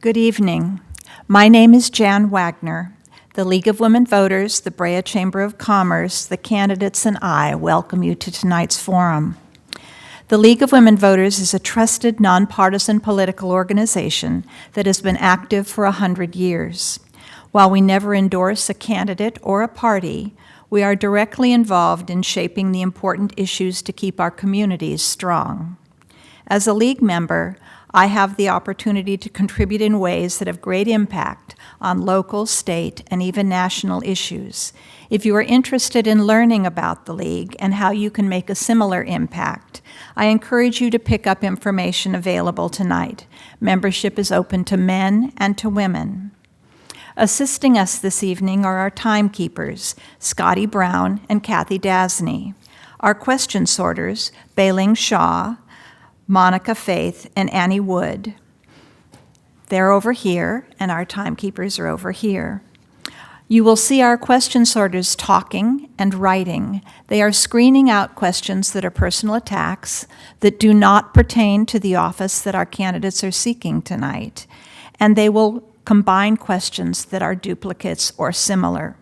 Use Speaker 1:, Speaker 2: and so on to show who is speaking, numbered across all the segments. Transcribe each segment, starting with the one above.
Speaker 1: Good evening. My name is Jan Wagner. The League of Women Voters, the Brea Chamber of Commerce, the candidates, and I welcome you to tonight's forum. The League of Women Voters is a trusted, nonpartisan political organization that has been active for 100 years. While we never endorse a candidate or a party, we are directly involved in shaping the important issues to keep our communities strong. As a League member, I have the opportunity to contribute in ways that have great impact on local, state, and even national issues. If you are interested in learning about the League and how you can make a similar impact, I encourage you to pick up information available tonight. Membership is open to men and to women. Assisting us this evening are our timekeepers, Scotty Brown and Kathy Dasney. Our question sorters, Bailing Shaw, Monica Faith, and Annie Wood. They're over here, and our timekeepers are over here. You will see our question sorters talking and writing. They are screening out questions that are personal attacks, that do not pertain to the office that our candidates are seeking tonight, and they will combine questions that are duplicates or similar.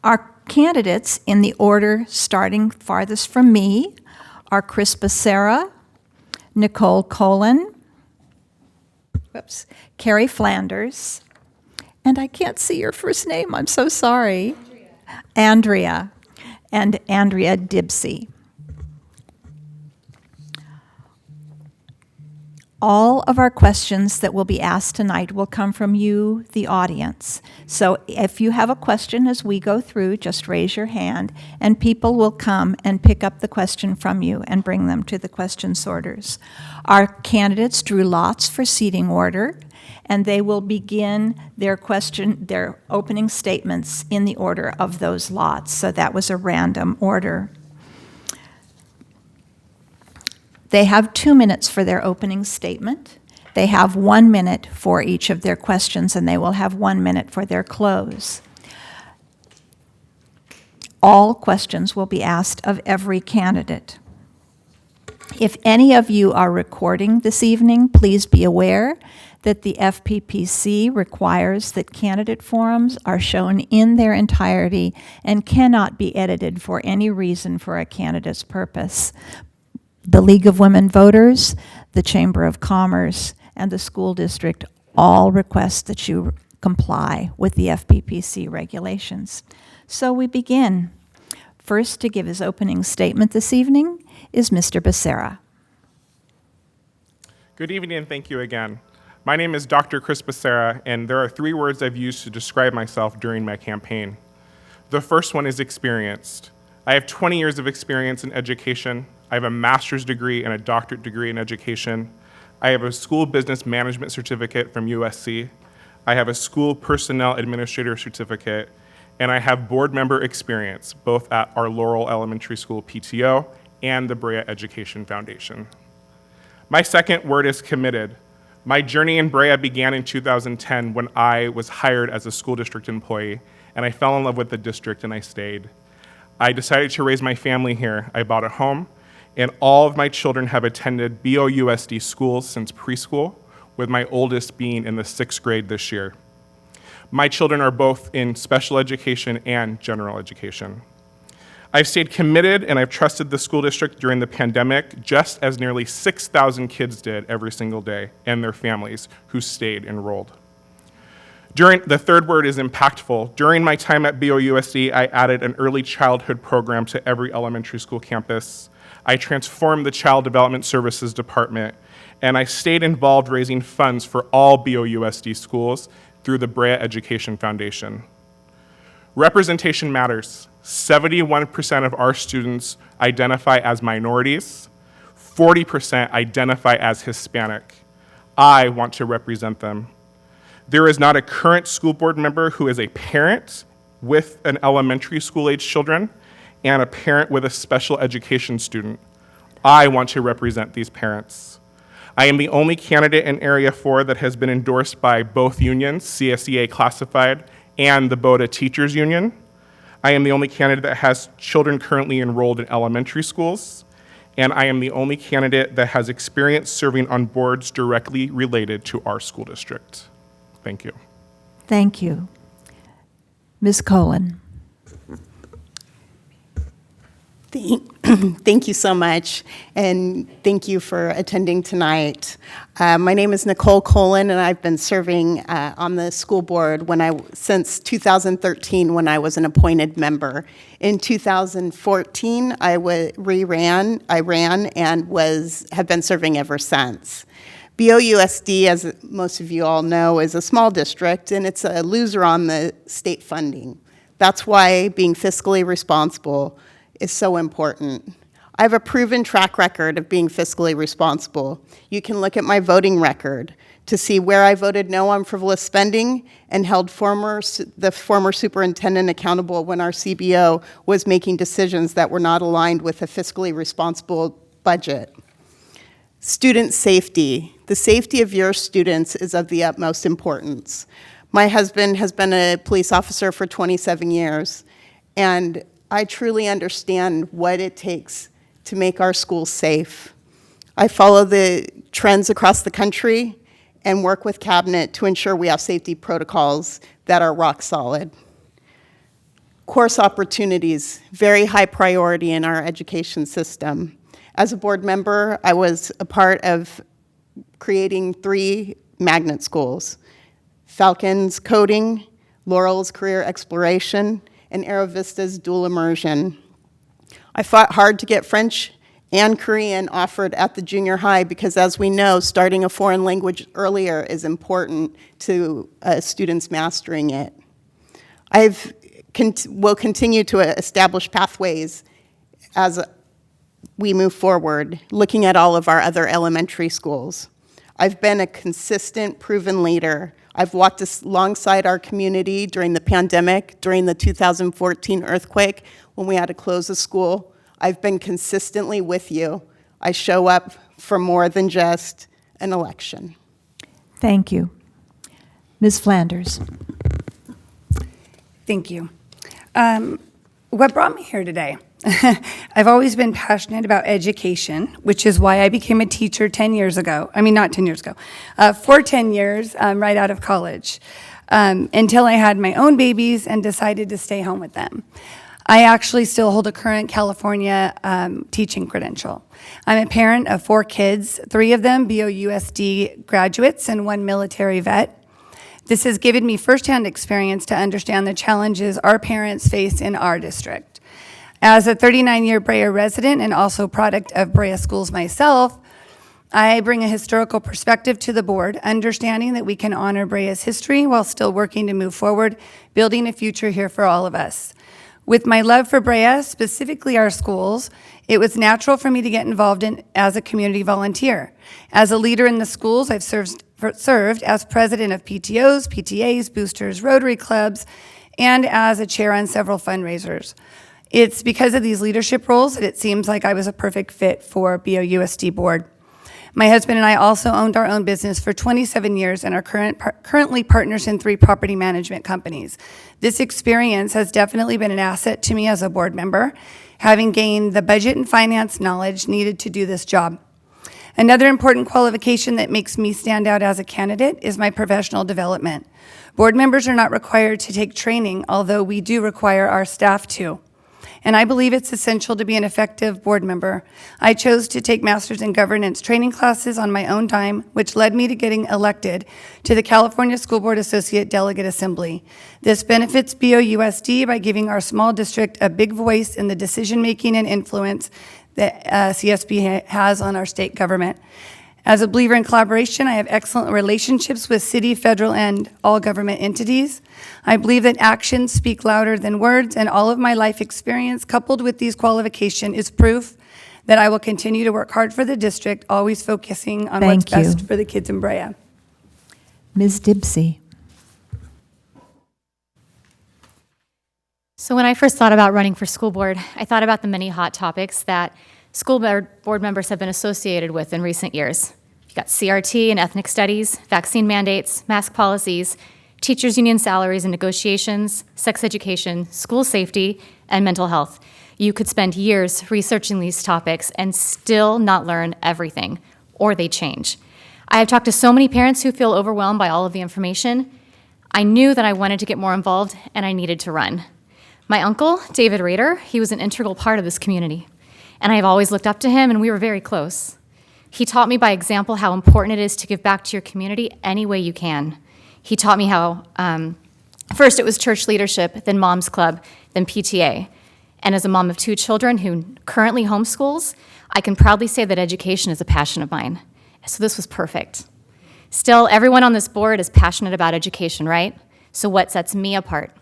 Speaker 1: Our candidates, in the order starting farthest from me, are Chris Becerra, Nicole Colin, Carrie Flanders, and I can't see your first name, I'm so sorry. Andrea, and Andrea Dibsey. All of our questions that will be asked tonight will come from you, the audience. So if you have a question as we go through, just raise your hand, and people will come and pick up the question from you and bring them to the question sorters. Our candidates drew lots for seating order, and they will begin their opening statements in the order of those lots. So that was a random order. They have 2 minutes for their opening statement. They have 1 minute for each of their questions, and they will have 1 minute for their close. All questions will be asked of every candidate. If any of you are recording this evening, please be aware that the FPPC requires that candidate forums are shown in their entirety and cannot be edited for any reason for a candidate's purpose. The League of Women Voters, the Chamber of Commerce, and the school district all request that you comply with the FPPC regulations. So we begin. First to give his opening statement this evening is Mr. Becerra.
Speaker 2: Good evening and thank you again. My name is Dr. Chris Becerra, and there are 3 words I've used to describe myself during my campaign. The first one is experienced. I have 20 years of experience in education. I have a master's degree and a doctorate degree in education. I have a school business management certificate from USC. I have a school personnel administrator certificate, and I have board member experience, both at our Laurel Elementary School PTO and the Brea Education Foundation. My second word is committed. My journey in Brea began in 2010 when I was hired as a school district employee, and I fell in love with the district and I stayed. I decided to raise my family here. I bought a home, and all of my children have attended BOUSD schools since preschool, with my oldest being in the 6th grade this year. My children are both in special education and general education. I've stayed committed and I've trusted the school district during the pandemic, just as nearly 6,000 kids did every single day, and their families who stayed enrolled. The third word is impactful. During my time at BOUSD, I added an early childhood program to every elementary school campus. I transformed the Child Development Services Department, and I stayed involved raising funds for all BOUSD schools through the Brea Education Foundation. Representation matters. 71% of our students identify as minorities. 40% identify as Hispanic. I want to represent them. There is not a current school board member who is a parent with an elementary school-age children and a parent with a special education student. I want to represent these parents. I am the only candidate in Area 4 that has been endorsed by both unions, CSEA Classified and the BODA Teachers Union. I am the only candidate that has children currently enrolled in elementary schools, and I am the only candidate that has experience serving on boards directly related to our school district. Thank you.
Speaker 1: Thank you. Ms. Colon.
Speaker 3: Thank you so much, and thank you for attending tonight. My name is Nicole Colon, and I've been serving on the school board since 2013 when I was an appointed member. In 2014, I ran and have been serving ever since. BOUSD, as most of you all know, is a small district, and it's a loser on the state funding. That's why being fiscally responsible is so important. I have a proven track record of being fiscally responsible. You can look at my voting record to see where I voted no on frivolous spending and held the former superintendent accountable when our CBO was making decisions that were not aligned with a fiscally responsible budget. Student safety. The safety of your students is of the utmost importance. My husband has been a police officer for 27 years, and I truly understand what it takes to make our schools safe. I follow the trends across the country and work with Cabinet to ensure we have safety protocols that are rock solid. Course opportunities, very high priority in our education system. As a board member, I was a part of creating 3 magnet schools: Falcon's Coding, Laurel's Career Exploration, and Aerovista's Dual Immersion. I fought hard to get French and Korean offered at the junior high because, as we know, starting a foreign language earlier is important to students mastering it. Will continue to establish pathways as we move forward, looking at all of our other elementary schools. I've been a consistent, proven leader. I've walked alongside our community during the pandemic, during the 2014 earthquake, when we had to close the school. I've been consistently with you. I show up for more than just an election.
Speaker 1: Thank you. Ms. Flanders.
Speaker 4: Thank you. What brought me here today? I've always been passionate about education, which is why I became a teacher 10 years ago. I mean, not 10 years ago, for 10 years, right out of college, until I had my own babies and decided to stay home with them. I actually still hold a current California teaching credential. I'm a parent of 4 kids, 3 of them BOUSD graduates and 1 military vet. This has given me firsthand experience to understand the challenges our parents face in our district. As a 39-year Brea resident and also product of Brea schools myself, I bring a historical perspective to the board, understanding that we can honor Brea's history while still working to move forward, building a future here for all of us. With my love for Brea, specifically our schools, it was natural for me to get involved as a community volunteer. As a leader in the schools, I've served as president of PTOs, PTAs, boosters, Rotary clubs, and as a chair on several fundraisers. It's because of these leadership roles that it seems like I was a perfect fit for BOUSD board. My husband and I also owned our own business for 27 years and are currently partners in 3 property management companies. This experience has definitely been an asset to me as a board member, having gained the budget and finance knowledge needed to do this job. Another important qualification that makes me stand out as a candidate is my professional development. Board members are not required to take training, although we do require our staff to. And I believe it's essential to be an effective board member. I chose to take Masters in Governance training classes on my own time, which led me to getting elected to the California School Board Associate Delegate Assembly. This benefits BOUSD by giving our small district a big voice in the decision-making and influence that CSB has on our state government. As a believer in collaboration, I have excellent relationships with city, federal, and all government entities. I believe that actions speak louder than words, and all of my life experience coupled with these qualifications is proof that I will continue to work hard for the district, always focusing on what's best for the kids in Brea.
Speaker 1: Ms. Dibsey.
Speaker 5: So when I first thought about running for school board, I thought about the many hot topics that school board members have been associated with in recent years. You've got CRT and ethnic studies, vaccine mandates, mask policies, teachers' union salaries and negotiations, sex education, school safety, and mental health. You could spend years researching these topics and still not learn everything, or they change. I have talked to so many parents who feel overwhelmed by all of the information. I knew that I wanted to get more involved, and I needed to run. My uncle, David Rader, he was an integral part of this community, and I've always looked up to him, and we were very close. He taught me by example how important it is to give back to your community any way you can. He taught me how, first it was church leadership, then Mom's Club, then PTA. And as a mom of 2 children who currently homeschools, I can proudly say that education is a passion of mine. So this was perfect. Still, everyone on this board is passionate about education, right? So what sets me apart?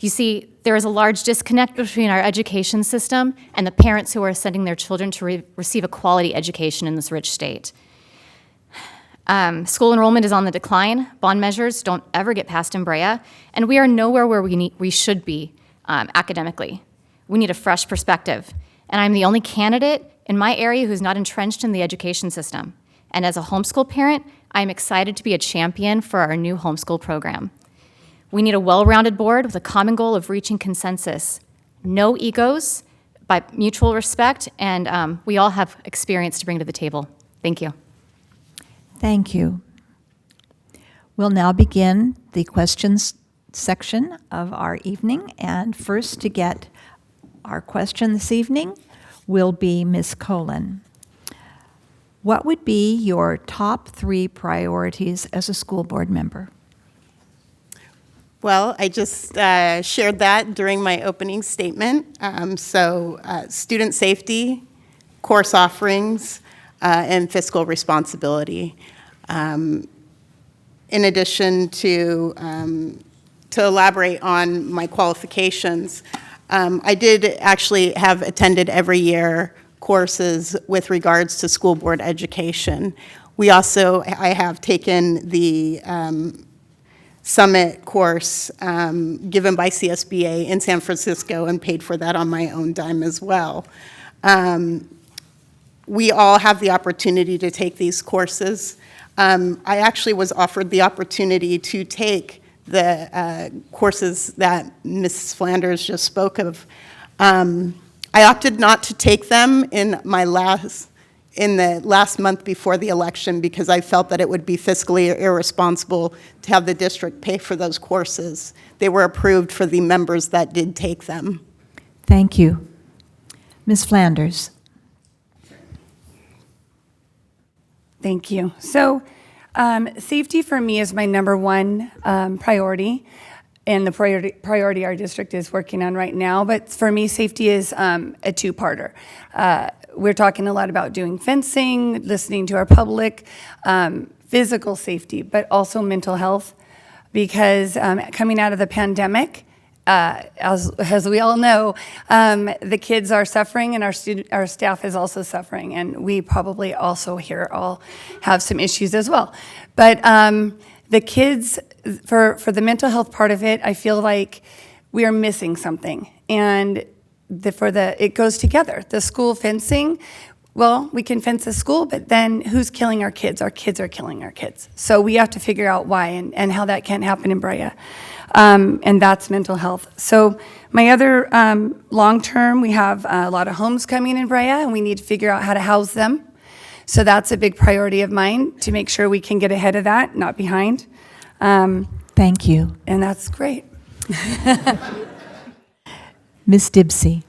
Speaker 5: You see, there is a large disconnect between our education system and the parents who are sending their children to receive a quality education in this rich state. School enrollment is on the decline. Bond measures don't ever get passed in Brea, and we are nowhere where we should be academically. We need a fresh perspective, and I'm the only candidate in my area who's not entrenched in the education system. And as a homeschool parent, I'm excited to be a champion for our new homeschool program. We need a well-rounded board with a common goal of reaching consensus. No egos, by mutual respect, and we all have experience to bring to the table. Thank you.
Speaker 1: Thank you. We'll now begin the questions section of our evening, and first to get our question this evening will be Ms. Colin. What would be your top 3 priorities as a school board member?
Speaker 3: Well, I just shared that during my opening statement. Student safety, course offerings, and fiscal responsibility. In addition to elaborate on my qualifications, I did actually have attended every year courses with regards to school board education. I have taken the summit course given by CSBA in San Francisco and paid for that on my own dime as well. We all have the opportunity to take these courses. I actually was offered the opportunity to take the courses that Mrs. Flanders just spoke of. I opted not to take them in the last month before the election because I felt that it would be fiscally irresponsible to have the district pay for those courses. They were approved for the members that did take them.
Speaker 1: Thank you. Ms. Flanders.
Speaker 4: Thank you. So safety for me is my number 1 priority, and the priority our district is working on right now. But for me, safety is a 2-parter. We're talking a lot about doing fencing, listening to our public, physical safety, but also mental health, because coming out of the pandemic, as we all know, the kids are suffering and our staff is also suffering, and we probably also here all have some issues as well. But the kids, for the mental health part of it, I feel like we are missing something, and it goes together. The school fencing, well, we can fence the school, but then who's killing our kids? Our kids are killing our kids. So we have to figure out why and how that can't happen in Brea. And that's mental health. So my other long-term, we have a lot of homes coming in Brea, and we need to figure out how to house them. So that's a big priority of mine, to make sure we can get ahead of that, not behind.
Speaker 1: Thank you.
Speaker 4: And that's great.
Speaker 1: Ms. Dibsey.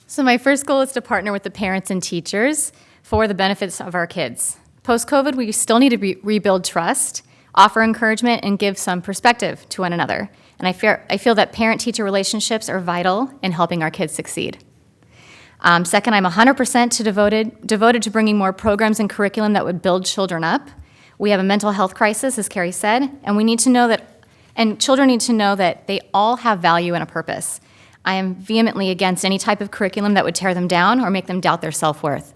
Speaker 5: So my first goal is to partner with the parents and teachers for the benefits of our kids. Post-COVID, we still need to rebuild trust, offer encouragement, and give some perspective to one another. And I feel that parent-teacher relationships are vital in helping our kids succeed. Second, I'm 100% devoted to bringing more programs and curriculum that would build children up. We have a mental health crisis, as Carrie said, and we need to know that, and children need to know that they all have value and a purpose. I am vehemently against any type of curriculum that would tear them down or make them doubt their self-worth.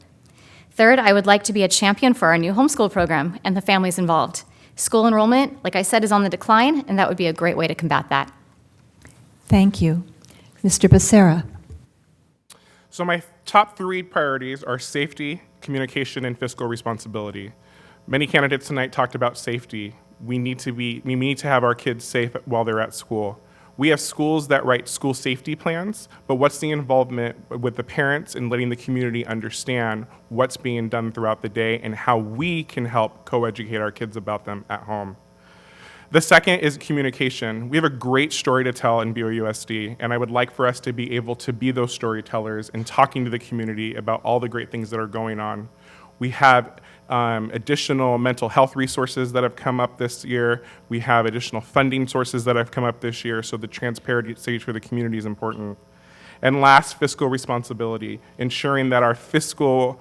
Speaker 5: Third, I would like to be a champion for our new homeschool program and the families involved. School enrollment, like I said, is on the decline, and that would be a great way to combat that.
Speaker 1: Thank you. Mr. Becerra.
Speaker 2: So my top 3 priorities are safety, communication, and fiscal responsibility. Many candidates tonight talked about safety. We need to have our kids safe while they're at school. We have schools that write school safety plans, but what's the involvement with the parents and letting the community understand what's being done throughout the day and how we can help co-educate our kids about them at home? The second is communication. We have a great story to tell in BOUSD, and I would like for us to be able to be those storytellers and talking to the community about all the great things that are going on. We have additional mental health resources that have come up this year. We have additional funding sources that have come up this year, so the transparency for the community is important. And last, fiscal responsibility, ensuring that our fiscal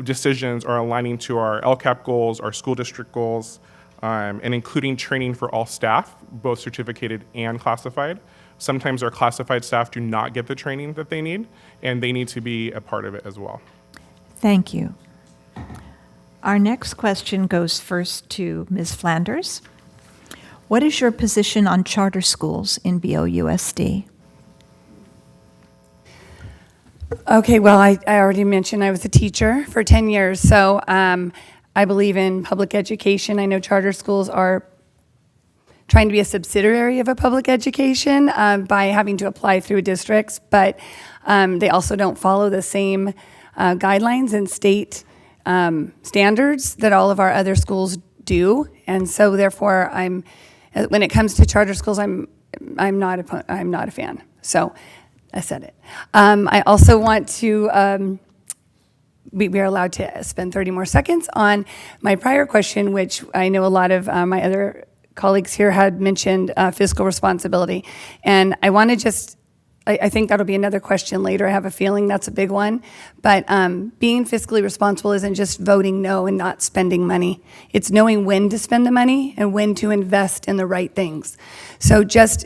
Speaker 2: decisions are aligning to our LCAP goals, our school district goals, and including training for all staff, both certificated and classified. Sometimes our classified staff do not get the training that they need, and they need to be a part of it as well.
Speaker 1: Thank you. Our next question goes first to Ms. Flanders. What is your position on charter schools in BOUSD?
Speaker 4: Okay, well, I already mentioned I was a teacher for 10 years, so I believe in public education. I know charter schools are trying to be a subsidiary of a public education by having to apply through districts, but they also don't follow the same guidelines and state standards that all of our other schools do. And so therefore, when it comes to charter schools, I'm not a fan. So I said it. I also want to, we are allowed to spend 30 more seconds on my prior question, which I know a lot of my other colleagues here had mentioned fiscal responsibility. And I want to just, I think that'll be another question later. I have a feeling that's a big one. But being fiscally responsible isn't just voting no and not spending money. It's knowing when to spend the money and when to invest in the right things. So just,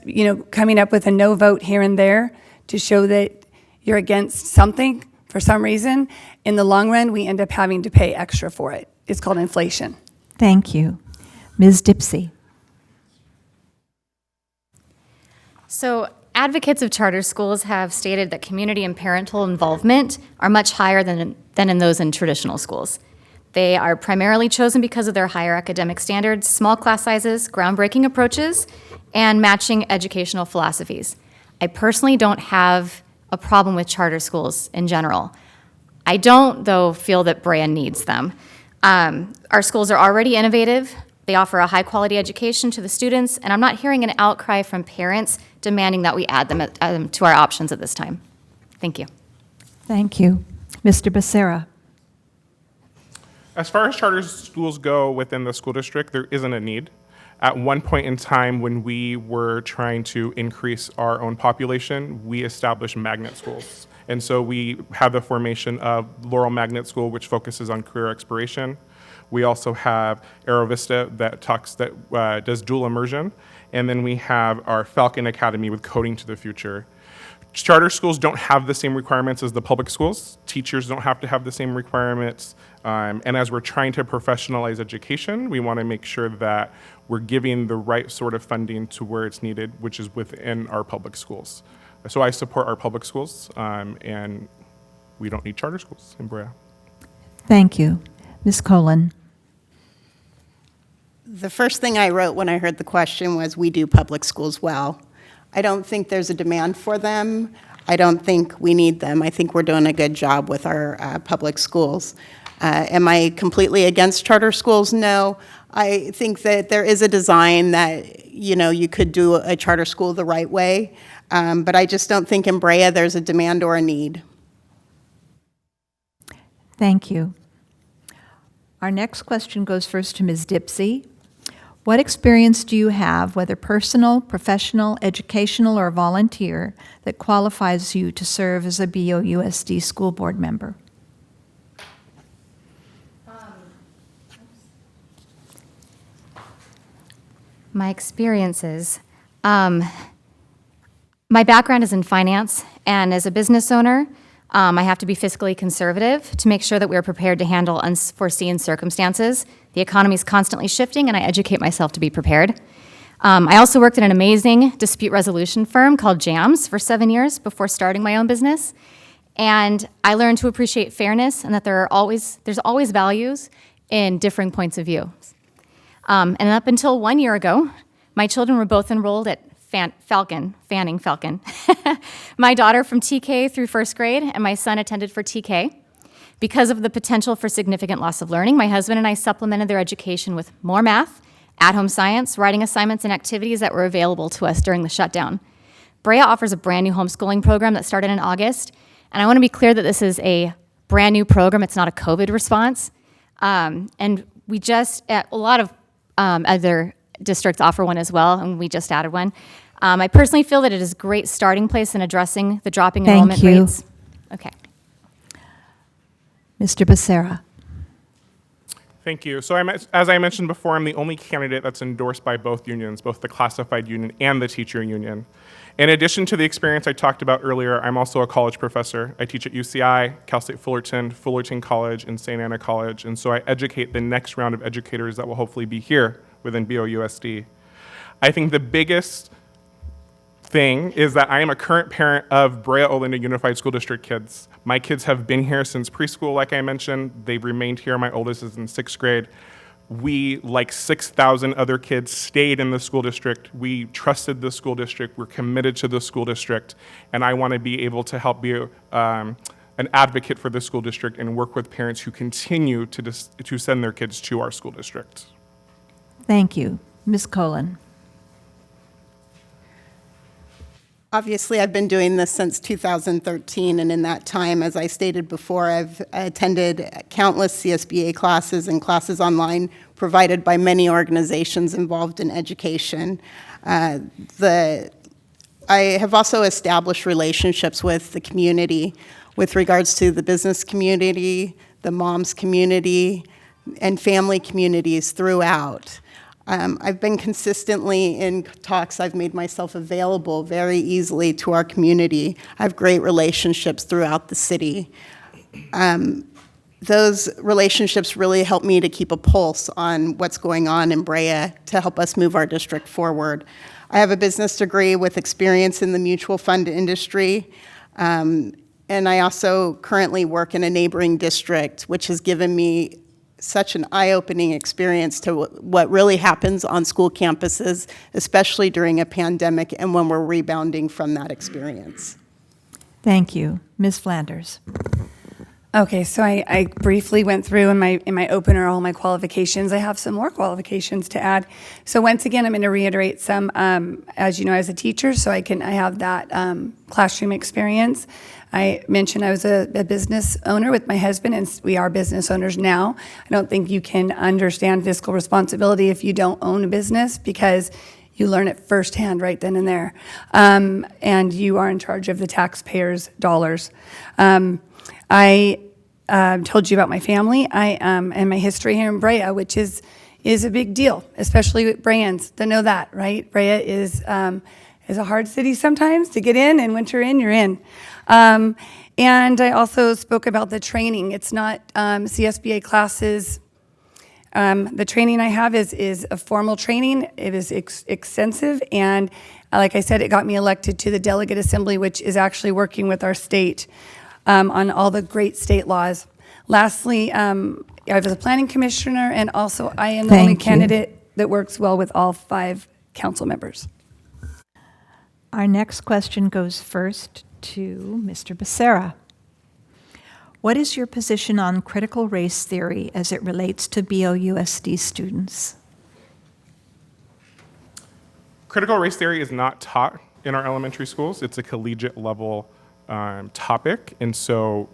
Speaker 4: coming up with a no vote here and there to show that you're against something for some reason, in the long run, we end up having to pay extra for it. It's called inflation.
Speaker 1: Thank you. Ms. Dipsey.
Speaker 5: So advocates of charter schools have stated that community and parental involvement are much higher than in those in traditional schools. They are primarily chosen because of their higher academic standards, small class sizes, groundbreaking approaches, and matching educational philosophies. I personally don't have a problem with charter schools in general. I don't, though, feel that Brea needs them. Our schools are already innovative. They offer a high-quality education to the students, and I'm not hearing an outcry from parents demanding that we add them to our options at this time. Thank you.
Speaker 1: Thank you. Mr. Becerra.
Speaker 2: As far as charter schools go within the school district, there isn't a need. At one point in time when we were trying to increase our own population, we established magnet schools. And so we have the formation of Laurel Magnet School, which focuses on career exploration. We also have Aero Vista that does dual immersion. And then we have our Falcon Academy with Coding to the Future. Charter schools don't have the same requirements as the public schools. Teachers don't have to have the same requirements. And as we're trying to professionalize education, we want to make sure that we're giving the right sort of funding to where it's needed, which is within our public schools. So I support our public schools, and we don't need charter schools in Brea.
Speaker 1: Thank you. Ms. Colon.
Speaker 3: The first thing I wrote when I heard the question was, we do public schools well. I don't think there's a demand for them. I don't think we need them. I think we're doing a good job with our public schools. Am I completely against charter schools? No. I think that there is a design that, you could do a charter school the right way, but I just don't think in Brea there's a demand or a need.
Speaker 1: Thank you. Our next question goes first to Ms. Dipsey. What experience do you have, whether personal, professional, educational, or volunteer, that qualifies you to serve as a BOUSD school board member?
Speaker 5: My experiences. My background is in finance, and as a business owner, I have to be fiscally conservative to make sure that we're prepared to handle unforeseen circumstances. The economy is constantly shifting, and I educate myself to be prepared. I also worked at an amazing dispute resolution firm called JAMS for 7 years before starting my own business. And I learned to appreciate fairness and that there's always values in differing points of view. And up until 1 year ago, my children were both enrolled at Fanning Falcon. My daughter from TK through first grade, and my son attended for TK. Because of the potential for significant loss of learning, my husband and I supplemented their education with more math, at-home science, writing assignments, and activities that were available to us during the shutdown. Brea offers a brand new homeschooling program that started in August, and I want to be clear that this is a brand new program. It's not a COVID response. And we just, a lot of other districts offer one as well, and we just added one. I personally feel that it is a great starting place in addressing the dropping enrollment
Speaker 1: you.
Speaker 5: rates. Okay.
Speaker 1: Mr. Becerra.
Speaker 2: Thank you. So as I mentioned before, I'm the only candidate that's endorsed by both unions, both the classified union and the teacher union. In addition to the experience I talked about earlier, I'm also a college professor. I teach at UCI, Cal State Fullerton, Fullerton College, and St. Anna College, and so I educate the next round of educators that will hopefully be here within BOUSD. I think the biggest thing is that I am a current parent of Brea Olinda Unified School District kids. My kids have been here since preschool, like I mentioned. They've remained here. My oldest is in 6th grade. We, like 6,000 other kids, stayed in the school district. We trusted the school district. We're committed to the school district. And I want to be able to help be an advocate for the school district and work with parents who continue to send their kids to our school district.
Speaker 1: Thank you. Ms. Colon.
Speaker 3: Obviously, I've been doing this since 2013, and in that time, as I stated before, I've attended countless CSBA classes and classes online provided by many organizations involved in education. I have also established relationships with the community with regards to the business community, the moms community, and family communities throughout. I've been consistently in talks. I've made myself available very easily to our community. I have great relationships throughout the city. Those relationships really help me to keep a pulse on what's going on in Brea to help us move our district forward. I have a business degree with experience in the mutual fund industry, and I also currently work in a neighboring district, which has given me such an eye-opening experience to what really happens on school campuses, especially during a pandemic and when we're rebounding from that experience.
Speaker 1: Thank you. Ms. Flanders.
Speaker 4: Okay, so I briefly went through in my opener all my qualifications. I have some more qualifications to add. So once again, I'm going to reiterate some, as you know, as a teacher, so I have that classroom experience. I mentioned I was a business owner with my husband, and we are business owners now. I don't think you can understand fiscal responsibility if you don't own a business, because you learn it firsthand right then and there. And you are in charge of the taxpayers' dollars. I told you about my family and my history here in Brea, which is a big deal, especially with Breans to know that, right? Brea is a hard city sometimes to get in, and once you're in, you're in. And I also spoke about the training. It's not CSBA classes. The training I have is a formal training. It is extensive, and like I said, it got me elected to the Delegate Assembly, which is actually working with our state on all the great state laws. Lastly, I was a planning commissioner, and also I am the only candidate that works well with all 5 council members.
Speaker 1: Our next question goes first to Mr. Becerra. What is your position on critical race theory as it relates to BOUSD students?
Speaker 2: Critical race theory is not taught in our elementary schools. It's a collegiate level topic, and so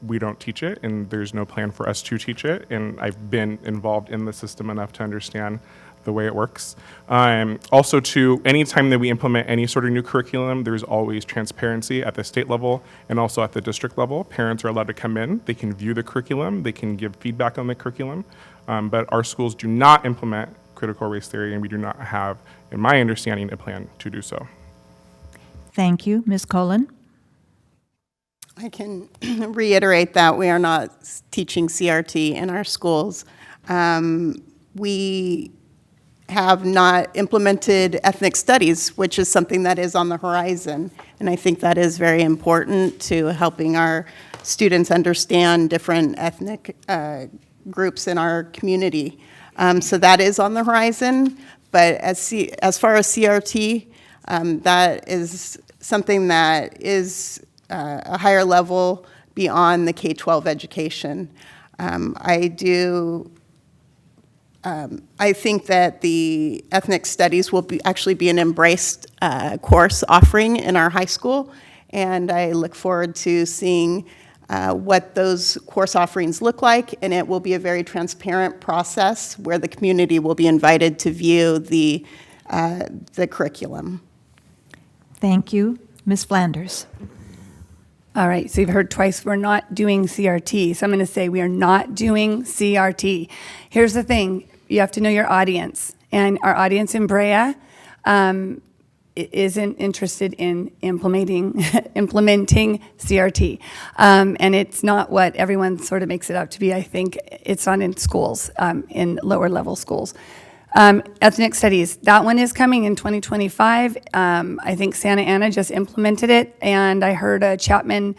Speaker 2: we don't teach it, and there's no plan for us to teach it, and I've been involved in the system enough to understand the way it works. Also, anytime that we implement any sort of new curriculum, there's always transparency at the state level and also at the district level. Parents are allowed to come in, they can view the curriculum, they can give feedback on the curriculum, but our schools do not implement critical race theory, and we do not have, in my understanding, a plan to do so.
Speaker 1: Thank you. Ms. Colon?
Speaker 3: I can reiterate that we are not teaching CRT in our schools. We have not implemented ethnic studies, which is something that is on the horizon. And I think that is very important to helping our students understand different ethnic groups in our community. So that is on the horizon. But as far as CRT, That is something that is a higher level beyond the K-12 education. I think that the ethnic studies will actually be an embraced course offering in our high school, and I look forward to seeing what those course offerings look like, and it will be a very transparent process where the community will be invited to view the curriculum.
Speaker 1: Thank you. Ms. Flanders.
Speaker 4: All right, so you've heard twice we're not doing CRT. So I'm going to say we are not doing CRT. Here's the thing. You have to know your audience. And our audience in Brea isn't interested in implementing CRT. And it's not what everyone sort of makes it out to be. I think it's not in schools, in lower level schools. Ethnic studies, that one is coming in 2025. I think Santa Ana just implemented it, and I heard a Chapman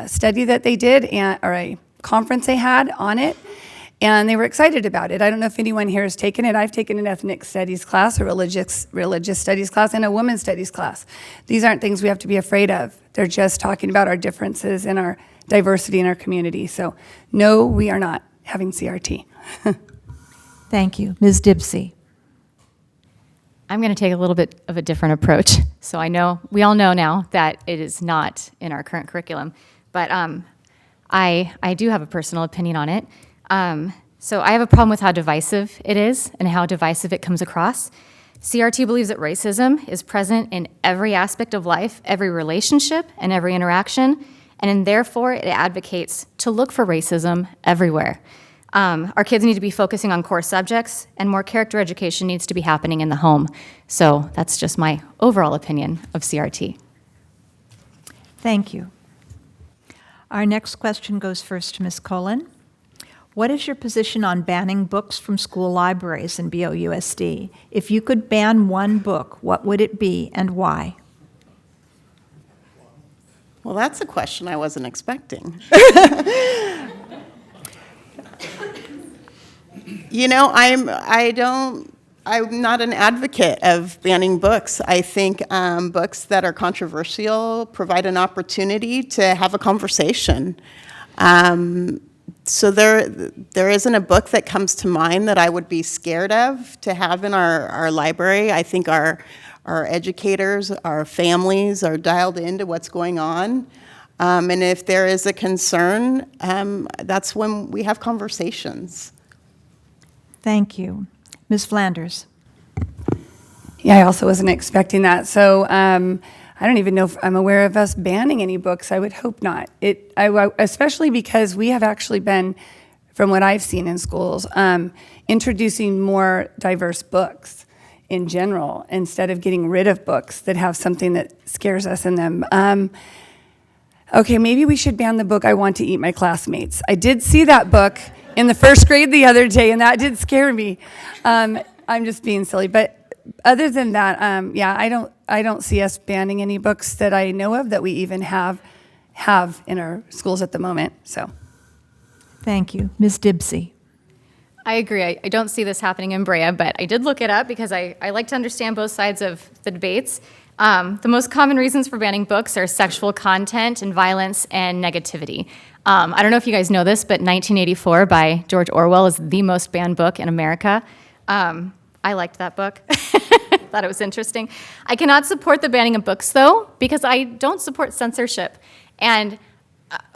Speaker 4: study that they did, or a conference they had on it, and they were excited about it. I don't know if anyone here has taken it. I've taken an ethnic studies class, a religious studies class, and a women's studies class. These aren't things we have to be afraid of. They're just talking about our differences and our diversity in our community. So no, we are not having CRT.
Speaker 1: Thank you. Ms. Dibsey.
Speaker 5: I'm going to take a little bit of a different approach. So we all know now that it is not in our current curriculum, but I do have a personal opinion on it. So I have a problem with how divisive it is and how divisive it comes across. CRT believes that racism is present in every aspect of life, every relationship, and every interaction, and therefore it advocates to look for racism everywhere. Our kids need to be focusing on core subjects, and more character education needs to be happening in the home. So that's just my overall opinion of CRT.
Speaker 1: Thank you. Our next question goes first to Ms. Cullen. What is your position on banning books from school libraries in BOUSD? If you could ban one book, what would it be and why?
Speaker 3: Well, that's a question I wasn't expecting. You know, I'm not an advocate of banning books. I think books that are controversial provide an opportunity to have a conversation. So there isn't a book that comes to mind that I would be scared of to have in our library. I think our educators, our families are dialed into what's going on. And if there is a concern, that's when we have conversations.
Speaker 1: Thank you. Ms. Flanders.
Speaker 4: Yeah, I also wasn't expecting that. So I don't even know if I'm aware of us banning any books. I would hope not. Especially because we have actually been, from what I've seen in schools, introducing more diverse books in general instead of getting rid of books that have something that scares us in them. Okay, maybe we should ban the book I Want to Eat My Classmates. I did see that book in the first grade the other day, and that did scare me. I'm just being silly, but other than that, yeah, I don't see us banning any books that I know of that we even have in our schools at the moment. So,
Speaker 1: thank you. Ms. Dibsey.
Speaker 5: I agree. I don't see this happening in Brea, but I did look it up because I like to understand both sides of the debates. The most common reasons for banning books are sexual content and violence and negativity. I don't know if you guys know this, but 1984 by George Orwell is the most banned book in America. I liked that book. Thought it was interesting. I cannot support the banning of books, though, because I don't support censorship. And,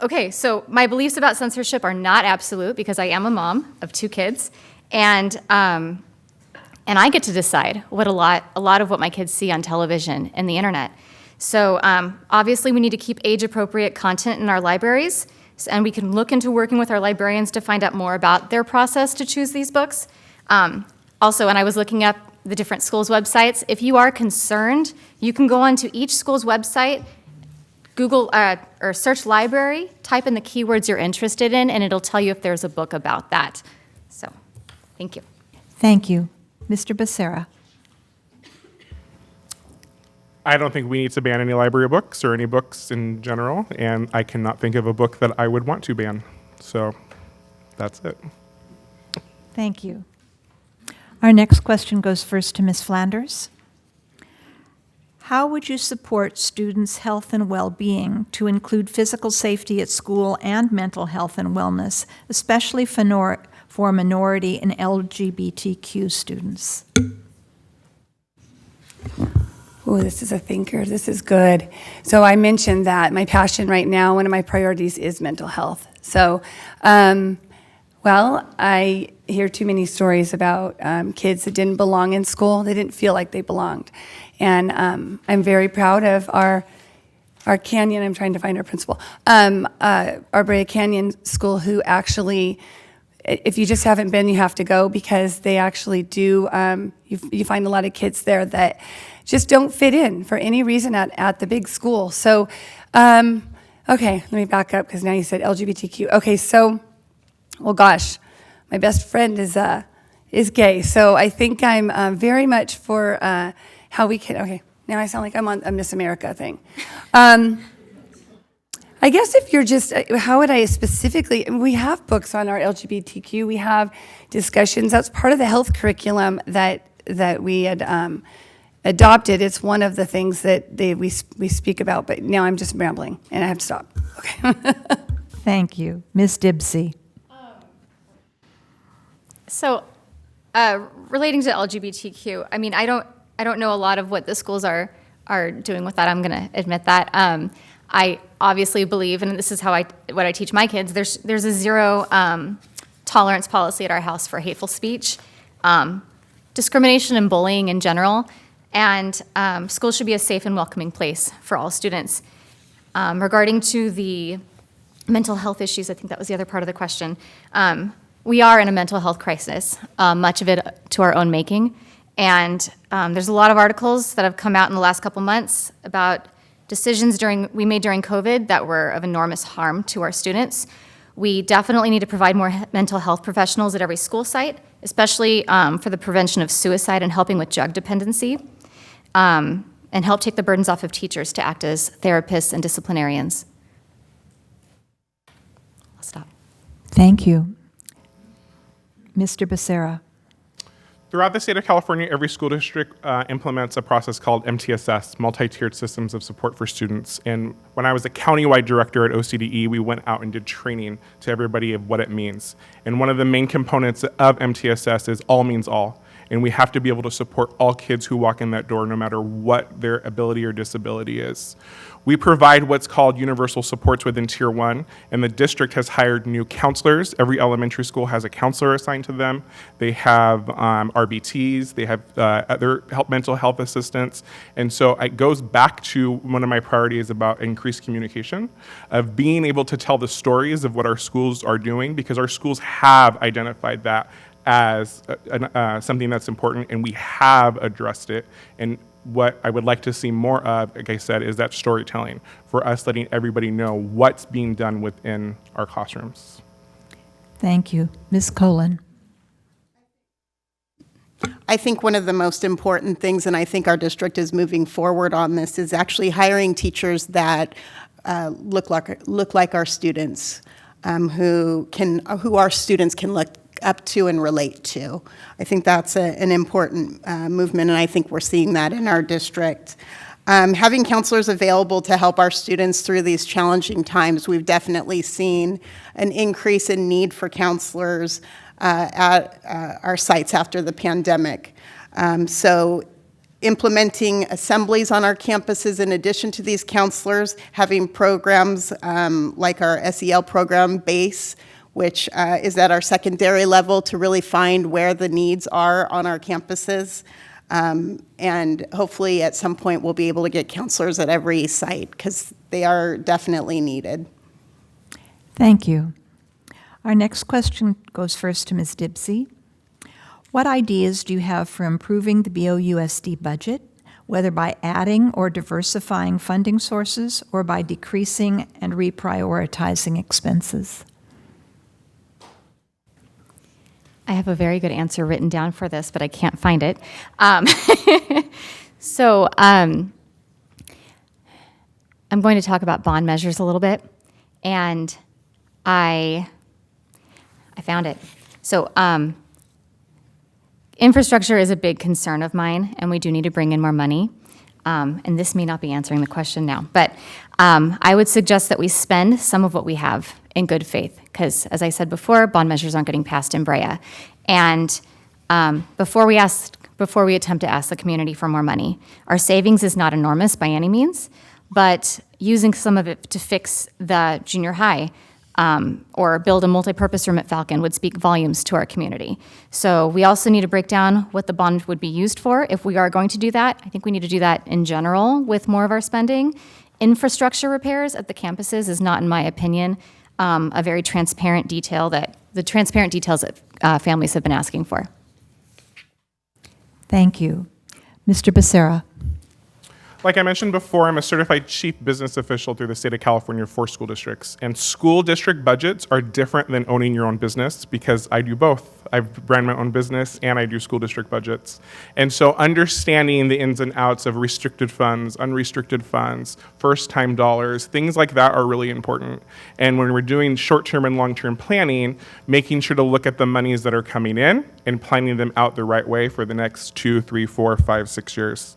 Speaker 5: okay, so my beliefs about censorship are not absolute because I am a mom of 2 kids. And I get to decide what a lot of what my kids see on television and the internet. So obviously we need to keep age-appropriate content in our libraries, and we can look into working with our librarians to find out more about their process to choose these books. Also, when I was looking up the different schools' websites, if you are concerned, you can go onto each school's website, Google or search library, type in the keywords you're interested in, and it'll tell you if there's a book about that. So, thank you.
Speaker 1: Thank you. Mr. Becerra.
Speaker 2: I don't think we need to ban any library books or any books in general, and I cannot think of a book that I would want to ban. So that's it.
Speaker 1: Thank you. Our next question goes first to Ms. Flanders. How would you support students' health and well-being to include physical safety at school and mental health and wellness, especially for minority and LGBTQ students?
Speaker 4: Oh, this is a thinker. This is good. So I mentioned that my passion right now, one of my priorities is mental health. So, well, I hear too many stories about kids that didn't belong in school. They didn't feel like they belonged. And I'm very proud of our Canyon, I'm trying to find our principal, our Brea Canyon school, who actually, if you just haven't been, you have to go, because they actually do, you find a lot of kids there that just don't fit in for any reason at the big school. So, okay, let me back up, because now you said LGBTQ. Okay, so, well, gosh, my best friend is gay, so I think I'm very much for how we can, okay, now I sound like I'm on a Miss America thing. I guess if you're just, how would I specifically, we have books on our LGBTQ, we have discussions, that's part of the health curriculum that we had adopted. It's one of the things that we speak about, but now I'm just rambling, and I have to stop. Okay.
Speaker 1: Thank you. Ms. Dibsey.
Speaker 5: So, relating to LGBTQ, I mean, I don't know a lot of what the schools are doing with that. I'm going to admit that. I obviously believe, and this is how what I teach my kids. There's a zero tolerance policy at our house for hateful speech, discrimination, and bullying in general. And schools should be a safe and welcoming place for all students. Regarding to the mental health issues, I think that was the other part of the question. We are in a mental health crisis, much of it to our own making. And there's a lot of articles that have come out in the last couple months about decisions we made during COVID that were of enormous harm to our students. We definitely need to provide more mental health professionals at every school site, especially for the prevention of suicide and helping with drug dependency, and help take the burdens off of teachers to act as therapists and disciplinarians. I'll stop.
Speaker 1: Thank you. Mr. Becerra.
Speaker 2: Throughout the state of California, every school district implements a process called MTSS, Multi-Tiered Systems of Support for Students. And when I was a countywide director at OCDE, we went out and did training to everybody of what it means. And one of the main components of MTSS is all means all. And we have to be able to support all kids who walk in that door, no matter what their ability or disability is. We provide what's called universal supports within Tier 1, and the district has hired new counselors. Every elementary school has a counselor assigned to them. They have RBTs, they have other mental health assistants, and so it goes back to one of my priorities about increased communication, of being able to tell the stories of what our schools are doing, because our schools have identified that as something that's important, and we have addressed it. And what I would like to see more of, like I said, is that storytelling, for us letting everybody know what's being done within our classrooms.
Speaker 1: Thank you. Ms. Colon.
Speaker 3: I think one of the most important things, and I think our district is moving forward on this, is actually hiring teachers that look like our students, who our students can look up to and relate to. I think that's an important movement, and I think we're seeing that in our district. Having counselors available to help our students through these challenging times, we've definitely seen an increase in need for counselors at our sites after the pandemic. So implementing assemblies on our campuses in addition to these counselors, having programs like our SEL program, BASE, which is at our secondary level to really find where the needs are on our campuses. And hopefully at some point we'll be able to get counselors at every site, because they are definitely needed.
Speaker 1: Thank you. Our next question goes first to Ms. Dibsey. What ideas do you have for improving the BOUSD budget, whether by adding or diversifying funding sources or by decreasing and reprioritizing expenses?
Speaker 5: I have a very good answer written down for this, but I can't find it. So I'm going to talk about bond measures a little bit, and I found it. So infrastructure is a big concern of mine, and we do need to bring in more money. and this may not be answering the question now, but I would suggest that we spend some of what we have in good faith, because as I said before, bond measures aren't getting passed in Brea. And before we attempt to ask the community for more money, our savings is not enormous by any means, but using some of it to fix the junior high or build a multi-purpose room at Falcon would speak volumes to our community. So we also need to break down what the bond would be used for. If we are going to do that, I think we need to do that in general with more of our spending. Infrastructure repairs at the campuses is not, in my opinion, a very transparent details that families have been asking for.
Speaker 1: Thank you. Mr. Becerra.
Speaker 2: Like I mentioned before, I'm a certified chief business official through the state of California for school districts. And school district budgets are different than owning your own business because I do both. I ran my own business and I do school district budgets. And so understanding the ins and outs of restricted funds, unrestricted funds, first-time dollars, things like that are really important. And when we're doing short-term and long-term planning, making sure to look at the monies that are coming in and planning them out the right way for the next 2, 3, 4, 5, 6 years.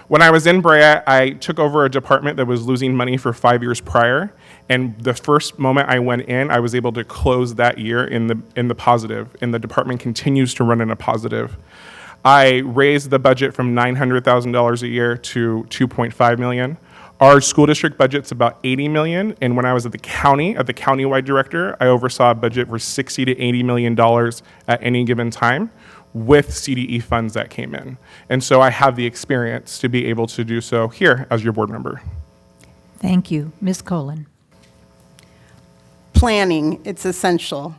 Speaker 2: When I was in Brea, I took over a department that was losing money for 5 years prior, and the first moment I went in, I was able to close that year in the positive, and the department continues to run in a positive. I raised the budget from $900,000 a year to $2.5 million. Our school district budget's about $80 million, and when I was at the countywide director, I oversaw a budget for $60 to $80 million at any given time, with CDE funds that came in. And so I have the experience to be able to do so here as your board member.
Speaker 1: Thank you. Ms. Colon.
Speaker 3: Planning, it's essential.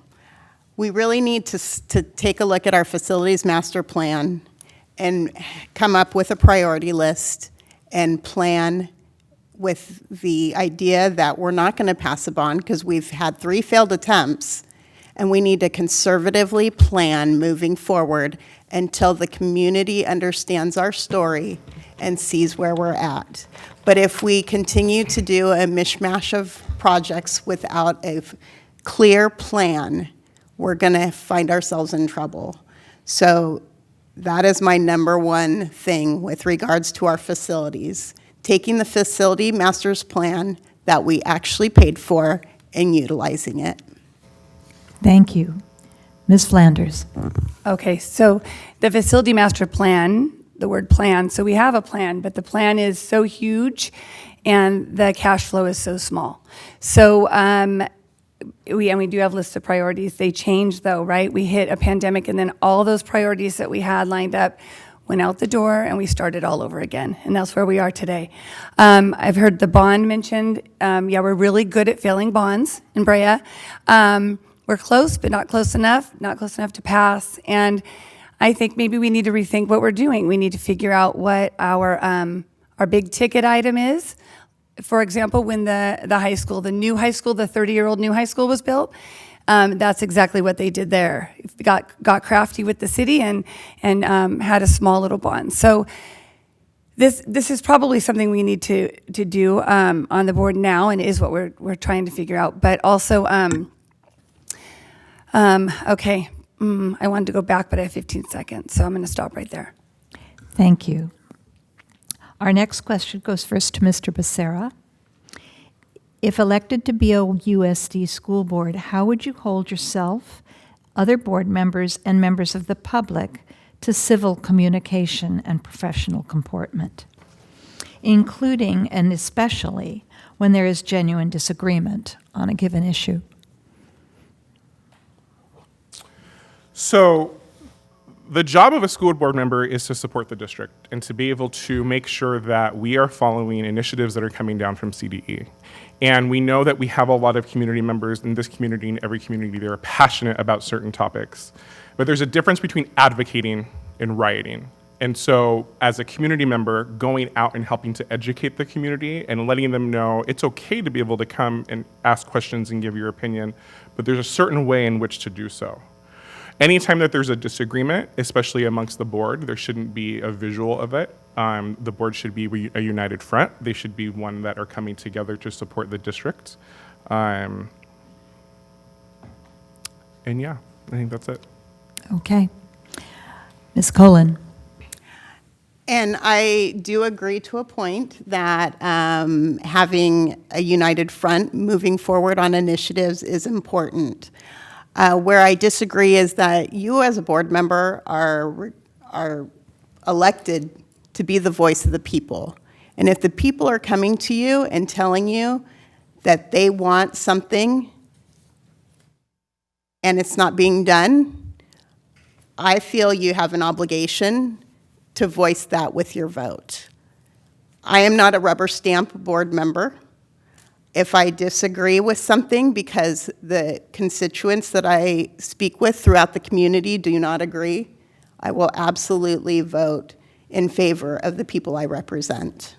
Speaker 3: We really need to take a look at our facilities master plan and come up with a priority list and plan with the idea that we're not going to pass a bond because we've had 3 failed attempts. And we need to conservatively plan moving forward until the community understands our story and sees where we're at. But if we continue to do a mishmash of projects without a clear plan, we're going to find ourselves in trouble. So that is my number one thing with regards to our facilities. Taking the facility master's plan that we actually paid for and utilizing it.
Speaker 1: Thank you. Ms. Flanders.
Speaker 4: Okay, so the facility master plan, the word plan, so we have a plan, but the plan is so huge and the cash flow is so small. So we do have lists of priorities. They change though, right? We hit a pandemic and then all those priorities that we had lined up went out the door and we started all over again. And that's where we are today. I've heard the bond mentioned. Yeah, we're really good at failing bonds in Brea. We're close, but not close enough to pass. And I think maybe we need to rethink what we're doing. We need to figure out what our big ticket item is. For example, when the high school, the new high school, the 30-year-old new high school was built, that's exactly what they did there. Got crafty with the city and had a small little bond. So this is probably something we need to do on the board now, and is what we're trying to figure out. But also, okay, I wanted to go back, but I have 15 seconds, so I'm going to stop right there.
Speaker 1: Thank you. Our next question goes first to Mr. Becerra. If elected to BOUSD School Board, how would you hold yourself, other board members, and members of the public to civil communication and professional comportment, including and especially when there is genuine disagreement on a given issue?
Speaker 2: So the job of a school board member is to support the district and to be able to make sure that we are following initiatives that are coming down from CDE. And we know that we have a lot of community members in this community and every community that are passionate about certain topics. But there's a difference between advocating and rioting. And so as a community member, going out and helping to educate the community and letting them know it's okay to be able to come and ask questions and give your opinion, but there's a certain way in which to do so. Anytime that there's a disagreement, especially amongst the board, there shouldn't be a visual of it. The board should be a united front. They should be one that are coming together to support the district. And yeah, I think that's it.
Speaker 1: Okay. Ms. Colon.
Speaker 3: And I do agree to a point that having a united front moving forward on initiatives is important. Where I disagree is that you as a board member are elected to be the voice of the people. And if the people are coming to you and telling you that they want something and it's not being done, I feel you have an obligation to voice that with your vote. I am not a rubber stamp board member. If I disagree with something because the constituents that I speak with throughout the community do not agree, I will absolutely vote in favor of the people I represent.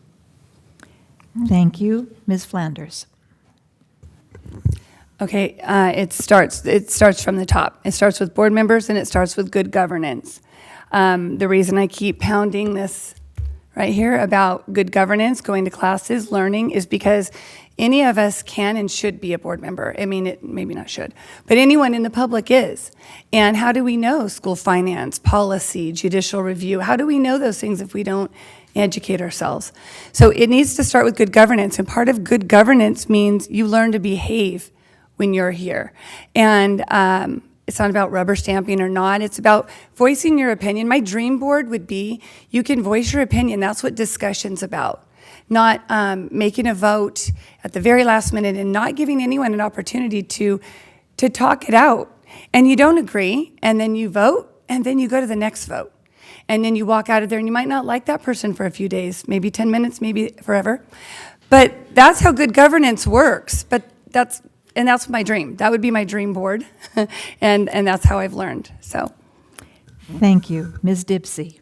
Speaker 1: Thank you. Ms. Flanders.
Speaker 4: Okay, it starts from the top. It starts with board members and it starts with good governance. The reason I keep pounding this right here about good governance, going to classes, learning, is because any of us can and should be a board member. I mean, it maybe not should, but anyone in the public is. And how do we know school finance, policy, judicial review? How do we know those things if we don't educate ourselves? So it needs to start with good governance. And part of good governance means you learn to behave when you're here. And it's not about rubber stamping or not. It's about voicing your opinion. My dream board would be you can voice your opinion. That's what discussion's about. Not making a vote at the very last minute and not giving anyone an opportunity to talk it out. And you don't agree, and then you vote, and then you go to the next vote. And then you walk out of there, and you might not like that person for a few days, maybe 10 minutes, maybe forever. But that's how good governance works. But that's my dream. That would be my dream board, and that's how I've learned. So,
Speaker 1: Thank you. Ms. Dibsey.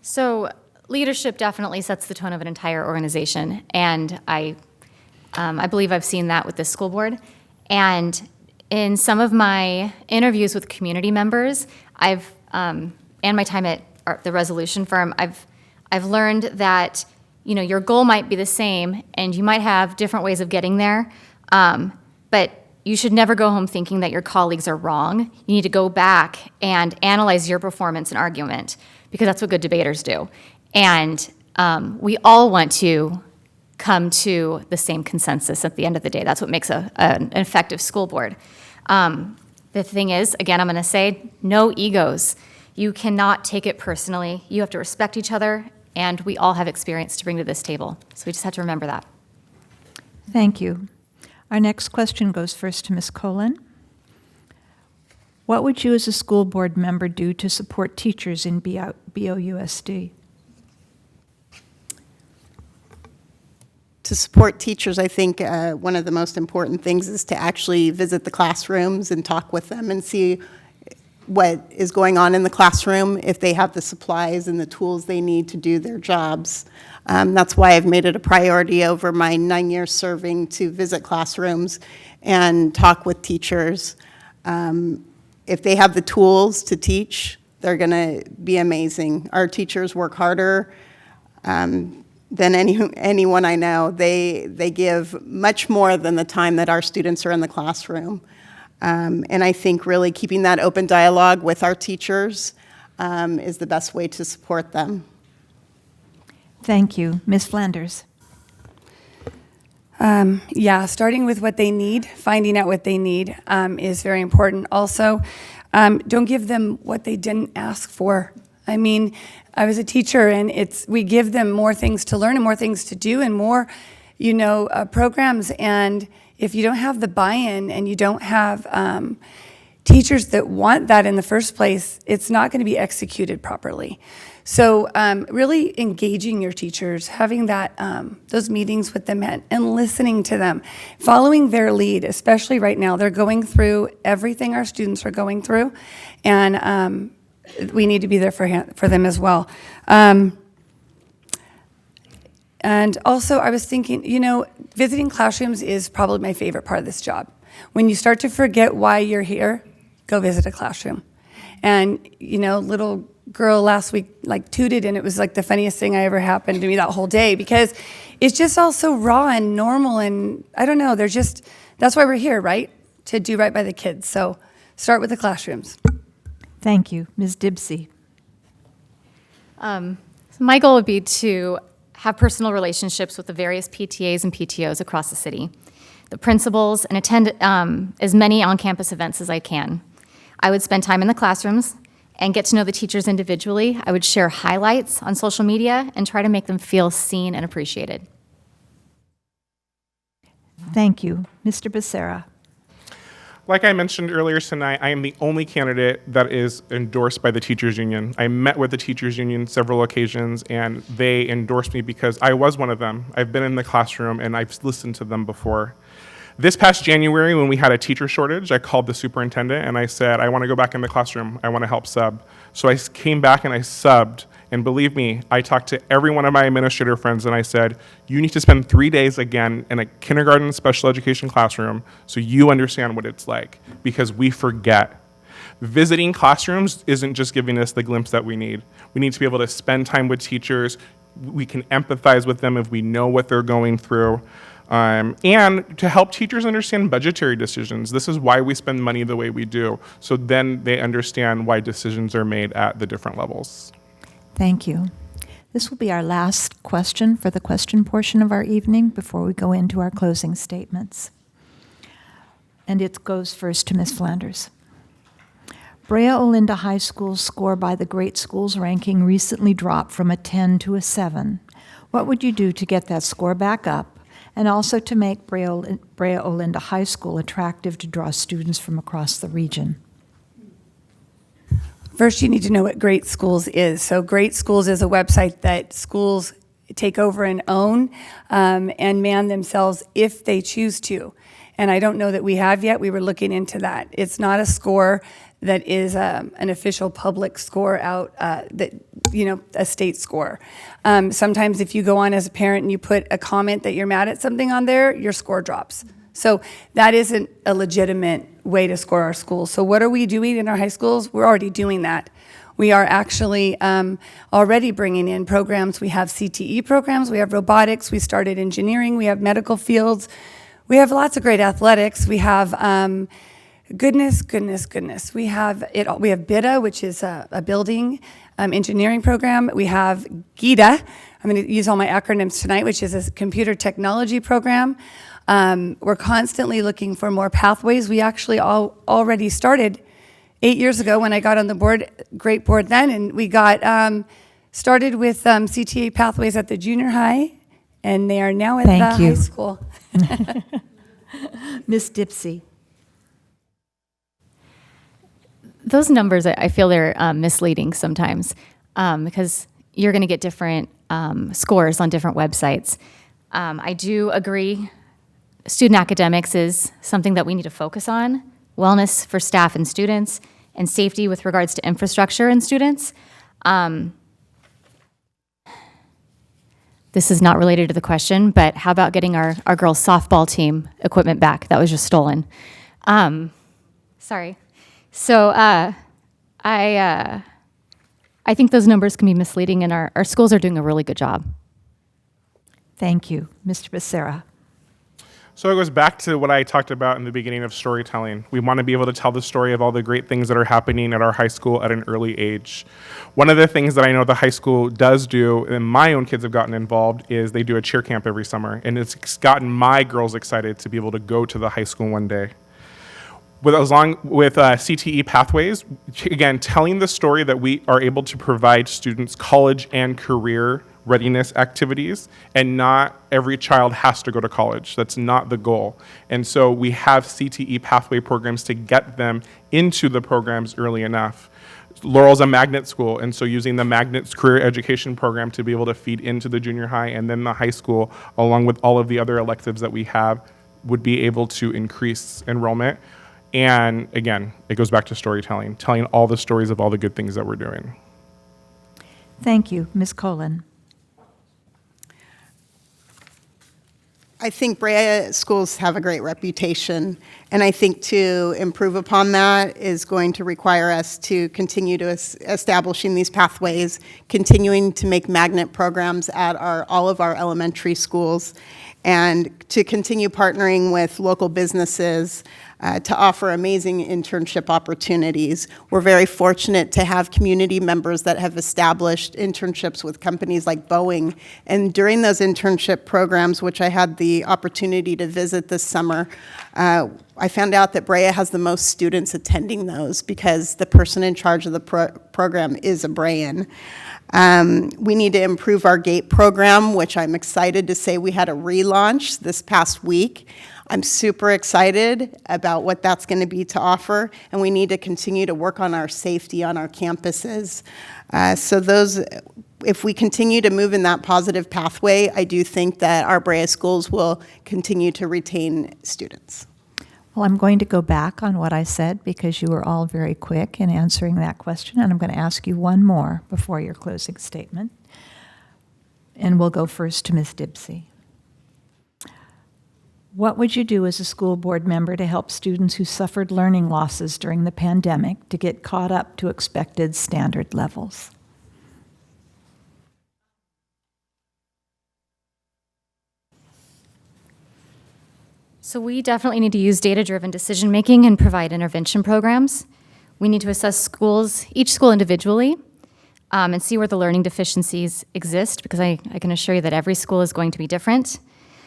Speaker 5: So leadership definitely sets the tone of an entire organization, and I believe I've seen that with this school board. And in some of my interviews with community members, and my time at the resolution firm, I've learned that your goal might be the same, and you might have different ways of getting there, but you should never go home thinking that your colleagues are wrong. You need to go back and analyze your performance and argument, because that's what good debaters do. And we all want to come to the same consensus at the end of the day. That's what makes an effective school board. The thing is, again, I'm going to say, no egos. You cannot take it personally. You have to respect each other, and we all have experience to bring to this table. So we just have to remember that.
Speaker 1: Thank you. Our next question goes first to Ms. Colon. What would you as a school board member do to support teachers in BOUSD?
Speaker 3: To support teachers, I think one of the most important things is to actually visit the classrooms and talk with them and see what is going on in the classroom, if they have the supplies and the tools they need to do their jobs. That's why I've made it a priority over my 9 years serving to visit classrooms and talk with teachers. If they have the tools to teach, they're going to be amazing. Our teachers work harder than anyone I know. They give much more than the time that our students are in the classroom. And I think really keeping that open dialogue with our teachers is the best way to support them.
Speaker 1: Thank you. Ms. Flanders.
Speaker 4: Starting with what they need, finding out what they need is very important. Also, don't give them what they didn't ask for. I mean, I was a teacher, and we give them more things to learn and more things to do and more, programs. And if you don't have the buy-in and you don't have teachers that want that in the first place, it's not going to be executed properly. So really engaging your teachers, having those meetings with them and listening to them, following their lead, especially right now. They're going through everything our students are going through, and we need to be there for them as well. And also, I was thinking, visiting classrooms is probably my favorite part of this job. When you start to forget why you're here, go visit a classroom. And, little girl last week tooted, and it was the funniest thing I ever happened to me that whole day, because it's just all so raw and normal, and I don't know, that's why we're here, right? To do right by the kids. So start with the classrooms.
Speaker 1: Thank you. Ms. Dibsey.
Speaker 5: My goal would be to have personal relationships with the various PTAs and PTOs across the city, the principals, and attend as many on-campus events as I can. I would spend time in the classrooms and get to know the teachers individually. I would share highlights on social media and try to make them feel seen and appreciated.
Speaker 1: Thank you. Mr. Becerra.
Speaker 2: Like I mentioned earlier tonight, I am the only candidate that is endorsed by the teachers union. I met with the teachers union several occasions, and they endorsed me because I was one of them. I've been in the classroom, and I've listened to them before. This past January, when we had a teacher shortage, I called the superintendent, and I said, I want to go back in the classroom. I want to help sub. So I came back, and I subbed. And believe me, I talked to every one of my administrator friends, and I said, you need to spend 3 days again in a kindergarten special education classroom so you understand what it's like, because we forget. Visiting classrooms isn't just giving us the glimpse that we need. We need to be able to spend time with teachers. We can empathize with them if we know what they're going through. And to help teachers understand budgetary decisions. This is why we spend money the way we do, so then they understand why decisions are made at the different levels.
Speaker 1: Thank you. This will be our last question for the question portion of our evening before we go into our closing statements. And it goes first to Ms. Flanders. Brea Olinda High School's score by the Great Schools ranking recently dropped from a 10 to a 7. What would you do to get that score back up, and also to make Brea Olinda High School attractive to draw students from across the region?
Speaker 4: First, you need to know what Great Schools is. So Great Schools is a website that schools take over and own and man themselves if they choose to. And I don't know that we have yet. We were looking into that. It's not a score that is an official public score out, a state score. Sometimes if you go on as a parent and you put a comment that you're mad at something on there, your score drops. So that isn't a legitimate way to score our schools. So what are we doing in our high schools? We're already doing that. We are actually already bringing in programs. We have CTE programs, we have robotics, we started engineering, we have medical fields, we have lots of great athletics. We have goodness. We have BITA, which is a building engineering program. We have GITA. I'm going to use all my acronyms tonight, which is a computer technology program. We're constantly looking for more pathways. We actually already started 8 years ago when I got on the board, great board then, and we got started with CTA pathways at the junior high, and they are now at the high school.
Speaker 1: Ms. Dibsey.
Speaker 5: Those numbers, I feel they're misleading sometimes because you're going to get different scores on different websites. I do agree student academics is something that we need to focus on, wellness for staff and students, and safety with regards to infrastructure and students. This is not related to the question, but how about getting our girls' softball team equipment back? That was just stolen. Sorry. So I think those numbers can be misleading, and our schools are doing a really good job.
Speaker 1: Thank you. Mr. Becerra.
Speaker 2: So it goes back to what I talked about in the beginning of storytelling. We want to be able to tell the story of all the great things that are happening at our high school at an early age. One of the things that I know the high school does do, and my own kids have gotten involved, is they do a cheer camp every summer. And it's gotten my girls excited to be able to go to the high school one day. With CTE pathways, again, telling the story that we are able to provide students college and career readiness activities, and not every child has to go to college. That's not the goal. And so we have CTE pathway programs to get them into the programs early enough. Laurel's a magnet school, and so using the Magnets career education program to be able to feed into the junior high and then the high school, along with all of the other electives that we have, would be able to increase enrollment. And again, it goes back to storytelling, telling all the stories of all the good things that we're doing.
Speaker 1: Thank you. Ms. Colon.
Speaker 3: I think Brea schools have a great reputation, And I think to improve upon that is going to require us to continue to establishing these pathways, continuing to make magnet programs at all of our elementary schools, and to continue partnering with local businesses to offer amazing internship opportunities. We're very fortunate to have community members that have established internships with companies like Boeing. And during those internship programs, which I had the opportunity to visit this summer, I found out that Brea has the most students attending those because the person in charge of the program is a Brean. We need to improve our GATE program, which I'm excited to say we had a relaunch this past week. I'm super excited about what that's going to be to offer, and we need to continue to work on our safety on our campuses. If we continue to move in that positive pathway, I do think that our Brea schools will continue to retain students.
Speaker 1: Well, I'm going to go back on what I said because you were all very quick in answering that question, and I'm going to ask you one more before your closing statement. And we'll go first to Ms. Dibsey. What would you do as a school board member to help students who suffered learning losses during the pandemic to get caught up to expected standard levels?
Speaker 5: So we definitely need to use data-driven decision-making and provide intervention programs. We need to assess each school individually, and see where the learning deficiencies exist, because I can assure you that every school is going to be different,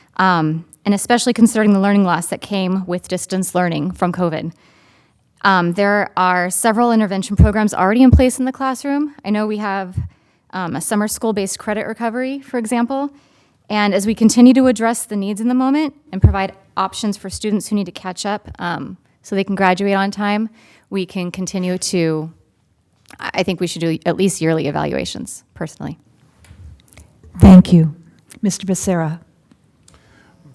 Speaker 5: and especially considering the learning loss that came with distance learning from COVID. There are several intervention programs already in place in the classroom. I know we have a summer school-based credit recovery, for example, and as we continue to address the needs in the moment and provide options for students who need to catch up so they can graduate on time, we can continue to, I think we should do at least yearly evaluations, personally.
Speaker 1: Thank you. Mr. Becerra.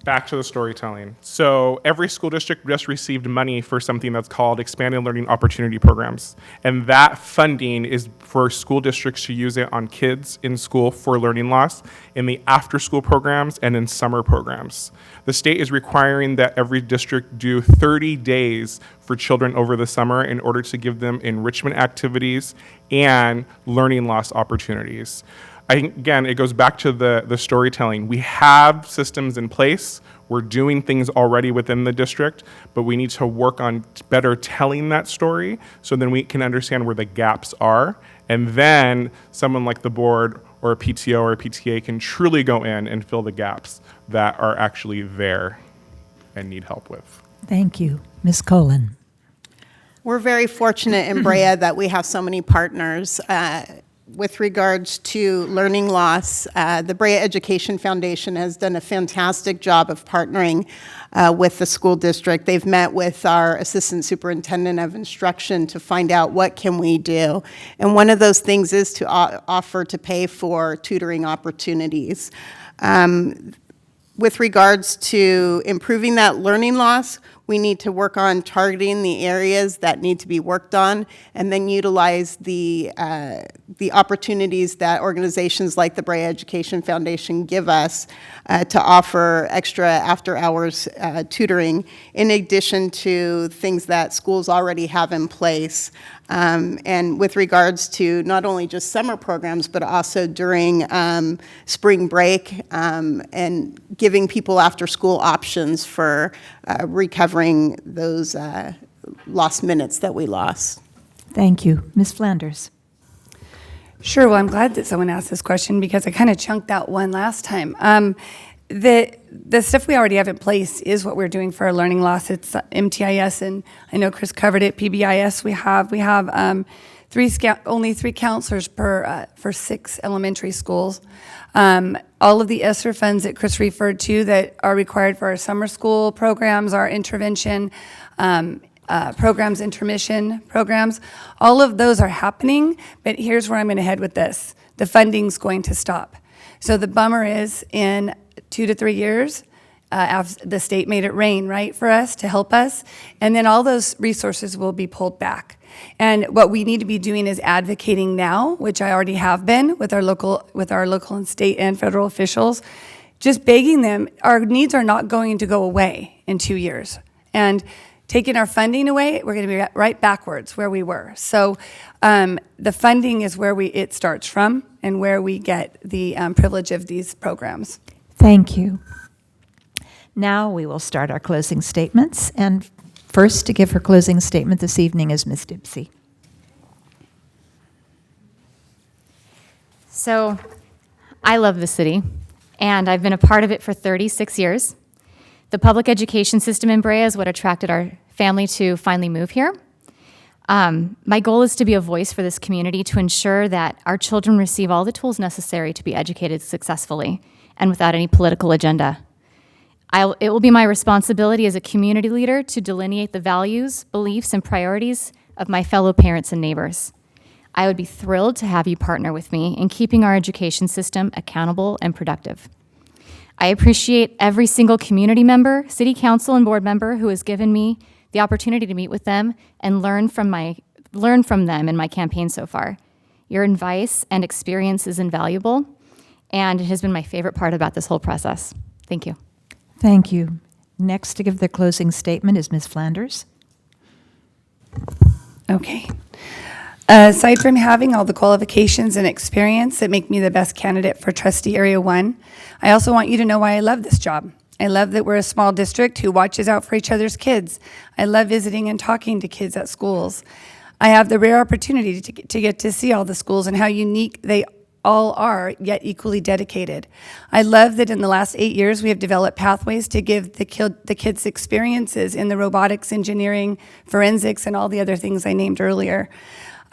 Speaker 2: Back to the storytelling. So every school district just received money for something that's called Expanded Learning Opportunity Programs. And that funding is for school districts to use it on kids in school for learning loss, in the after-school programs, and in summer programs. The state is requiring that every district do 30 days for children over the summer in order to give them enrichment activities and learning loss opportunities. Again, it goes back to the storytelling. We have systems in place. We're doing things already within the district, but we need to work on better telling that story so then we can understand where the gaps are. And then someone like the board or a PTO or a PTA can truly go in and fill the gaps that are actually there and need help with.
Speaker 1: Thank you. Ms. Colin.
Speaker 3: We're very fortunate in Brea that we have so many partners. With regards to learning loss, the Brea Education Foundation has done a fantastic job of partnering with the school district. They've met with our Assistant Superintendent of Instruction to find out what can we do. And one of those things is to offer to pay for tutoring opportunities. With regards to improving that learning loss, we need to work on targeting the areas that need to be worked on, and then utilize the opportunities that organizations like the Brea Education Foundation give us to offer extra after-hours tutoring, in addition to things that schools already have in place. And with regards to not only just summer programs, but also during spring break, and giving people after-school options for recovering those lost minutes that we lost.
Speaker 1: Thank you. Ms. Flanders.
Speaker 4: Sure. Well, I'm glad that someone asked this question because I kind of chunked out one last time. The stuff we already have in place is what we're doing for our learning loss. It's MTIS, and I know Chris covered it. PBIS we have only 3 counselors for 6 elementary schools. All of the ESSER funds that Chris referred to that are required for our summer school programs, our intervention programs, intermission programs, all of those are happening, but here's where I'm going to head with this. The funding's going to stop. So the bummer is in 2 to 3 years, the state made it rain, right, for us to help us, and then all those resources will be pulled back. And what we need to be doing is advocating now, which I already have been with our local and state and federal officials, just begging them. Our needs are not going to go away in 2 years. And taking our funding away, we're going to be right backwards where we were. So the funding is where it starts from and where we get the privilege of these programs.
Speaker 1: Thank you. Now we will start our closing statements. And first to give her closing statement this evening is Ms. Dipsey.
Speaker 5: So, I love the city, and I've been a part of it for 36 years. The public education system in Brea is what attracted our family to finally move here. My goal is to be a voice for this community to ensure that our children receive all the tools necessary to be educated successfully and without any political agenda. It will be my responsibility as a community leader to delineate the values, beliefs, and priorities of my fellow parents and neighbors. I would be thrilled to have you partner with me in keeping our education system accountable and productive. I appreciate every single community member, city council, and board member who has given me the opportunity to meet with them and learn from them in my campaign so far. Your advice and experience is invaluable, and it has been my favorite part about this whole process. Thank you.
Speaker 1: Thank you. Next to give the closing statement is Ms. Flanders.
Speaker 4: Okay. Aside from having all the qualifications and experience that make me the best candidate for Trustee Area 1, I also want you to know why I love this job. I love that we're a small district who watches out for each other's kids. I love visiting and talking to kids at schools. I have the rare opportunity to get to see all the schools and how unique they all are, yet equally dedicated. I love that in the last 8 years we have developed pathways to give the kids experiences in the robotics, engineering, forensics, and all the other things I named earlier.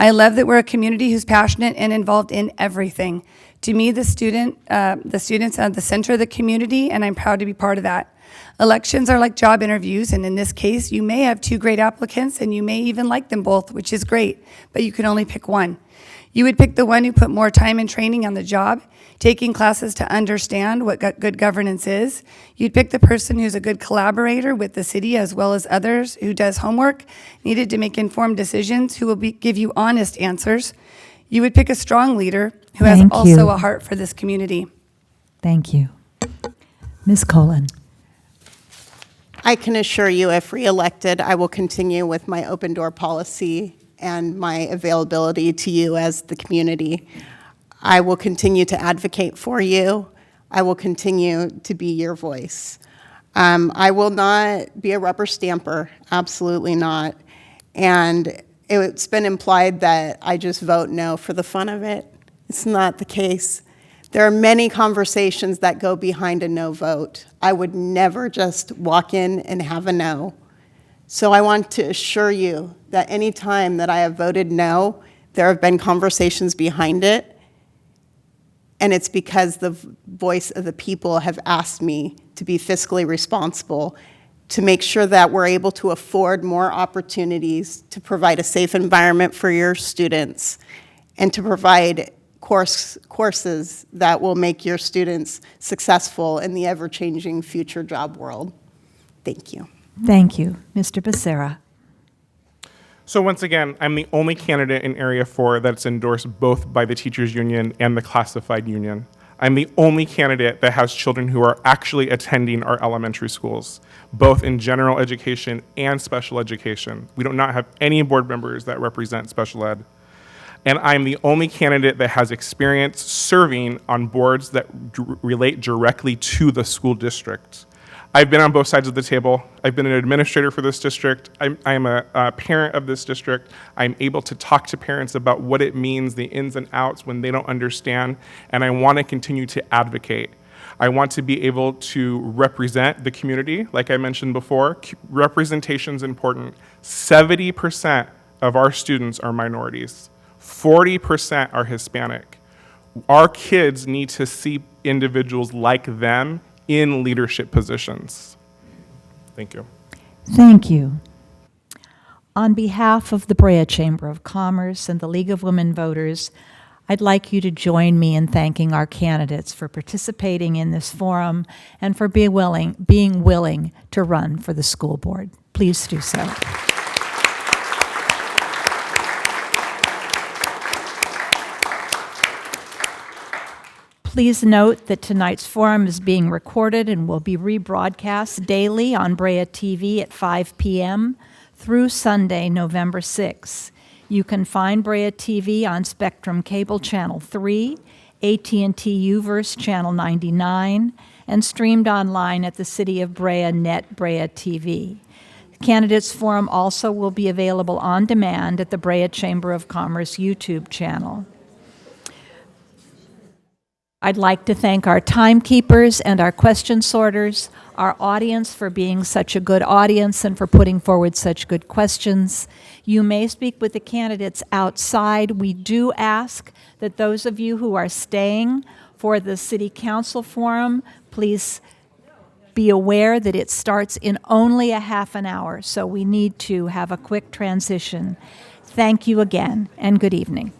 Speaker 4: I love that we're a community who's passionate and involved in everything. To me, the students are at the center of the community, and I'm proud to be part of that. Elections are like job interviews, and in this case, you may have 2 great applicants, and you may even like them both, which is great, but you can only pick one. You would pick the one who put more time and training on the job, taking classes to understand what good governance is. You'd pick the person who's a good collaborator with the city as well as others, who does homework, needed to make informed decisions, who will give you honest answers. You would pick a strong leader who has also a heart for this community.
Speaker 1: Thank you. Ms. Colon.
Speaker 3: I can assure you, if reelected, I will continue with my open door policy and my availability to you as the community. I will continue to advocate for you. I will continue to be your voice. I will not be a rubber stamper, absolutely not. And it's been implied that I just vote no for the fun of it. It's not the case. There are many conversations that go behind a no vote. I would never just walk in and have a no. So I want to assure you that any time that I have voted no, there have been conversations behind it, and it's because the voice of the people have asked me to be fiscally responsible, to make sure that we're able to afford more opportunities to provide a safe environment for your students, and to provide courses that will make your students successful in the ever-changing future job world. Thank you.
Speaker 1: Thank you. Mr. Becerra.
Speaker 2: So once again, I'm the only candidate in Area 4 that's endorsed both by the teachers union and the classified union. I'm the only candidate that has children who are actually attending our elementary schools, both in general education and special education. We do not have any board members that represent special ed. And I'm the only candidate that has experience serving on boards that relate directly to the school district. I've been on both sides of the table. I've been an administrator for this district. I'm a parent of this district. I'm able to talk to parents about what it means, the ins and outs when they don't understand, and I want to continue to advocate. I want to be able to represent the community. Like I mentioned before, representation is important. 70% of our students are minorities. 40% are Hispanic. Our kids need to see individuals like them in leadership positions. Thank you.
Speaker 1: Thank you. On behalf of the Brea Chamber of Commerce and the League of Women Voters, I'd like you to join me in thanking our candidates for participating in this forum and for being willing to run for the school board. Please do so. Please note that tonight's forum is being recorded and will be rebroadcast daily on Brea TV at 5 p.m. through Sunday, November 6. You can find Brea TV on Spectrum Cable Channel 3, AT&T UVerse Channel 99, and streamed online at the City of Brea Net Brea TV. The Candidates Forum also will be available on demand at the Brea Chamber of Commerce YouTube channel. I'd like to thank our timekeepers and our question sorters, our audience for being such a good audience and for putting forward such good questions. You may speak with the candidates outside. We do ask that those of you who are staying for the City Council Forum, please be aware that it starts in only a half an hour, so we need to have a quick transition. Thank you again, and good evening.